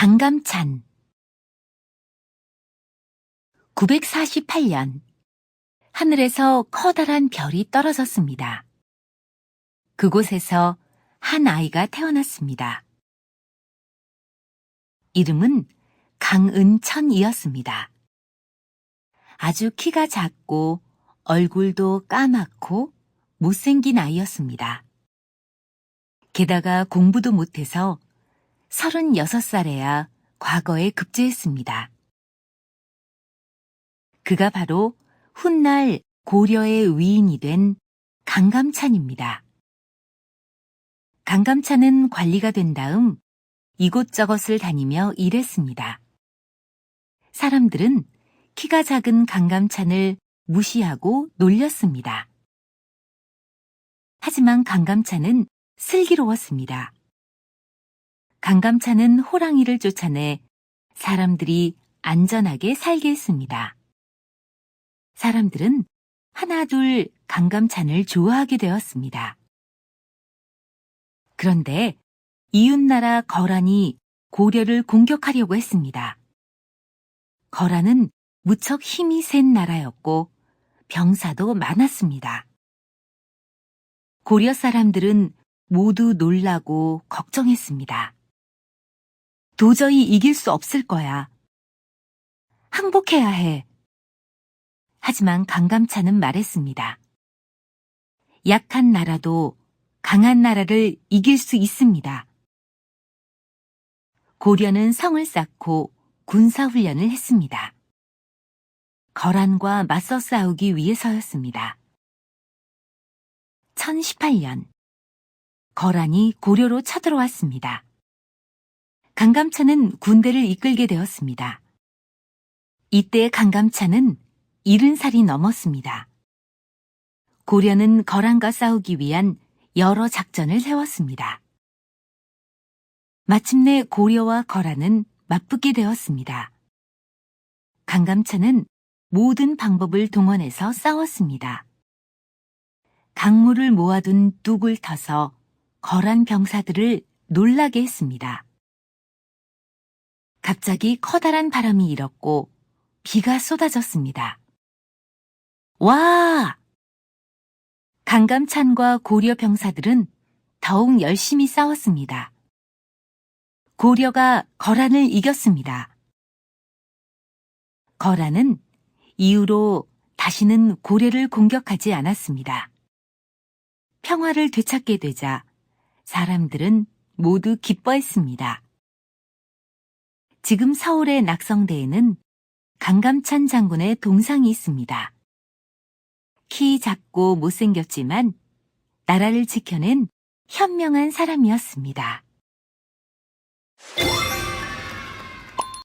강감찬 948년 하늘에서 커다란 별이 떨어졌습니다. 그곳에서 한 아이가 태어났습니다. 이름은 강은천이었습니다. 아주 키가 작고 얼굴도 까맣고 못생긴 아이였습니다. 게다가 공부도 못해서 36살에야 과거에 급제했습니다. 그가 바로 훗날 고려의 위인이 된 강감찬입니다. 강감찬은 관리가 된 다음 이곳저곳을 다니며 일했습니다. 사람들은 키가 작은 강감찬을 무시하고 놀렸습니다. 하지만 강감찬은 슬기로웠습니다. 강감찬은 호랑이를 쫓아내 사람들이 안전하게 살게 했습니다. 사람들은 하나둘 강감찬을 좋아하게 되었습니다. 그런데 이웃나라 거란이 고려를 공격하려고 했습니다. 거란은 무척 힘이 센 나라였고 병사도 많았습니다. 고려 사람들은 모두 놀라고 걱정했습니다. 도저히 이길 수 없을 거야. 항복해야 해. 하지만 강감찬은 말했습니다. 약한 나라도 강한 나라를 이길 수 있습니다. 고려는 성을 쌓고 군사훈련을 했습니다. 거란과 맞서 싸우기 위해서였습니다. 1018년 거란이 고려로 쳐들어왔습니다. 강감찬은 군대를 이끌게 되었습니다. 이때 강감찬은 70살이 넘었습니다. 고려는 거란과 싸우기 위한 여러 작전을 세웠습니다. 마침내 고려와 거란은 맞붙게 되었습니다. 강감찬은 모든 방법을 동원해서 싸웠습니다. 강물을 모아둔 뚝을 터서 거란 병사들을 놀라게 했습니다. 갑자기 커다란 바람이 일었고 비가 쏟아졌습니다. 와! 강감찬과 고려 병사들은 더욱 열심히 싸웠습니다. 고려가 거란을 이겼습니다. 거란은 이후로 다시는 고려를 공격하지 않았습니다. 평화를 되찾게 되자 사람들은 모두 기뻐했습니다. 지금 서울의 낙성대에는 강감찬 장군의 동상이 있습니다. 키 작고 못생겼지만 나라를 지켜낸 현명한 사람이었습니다.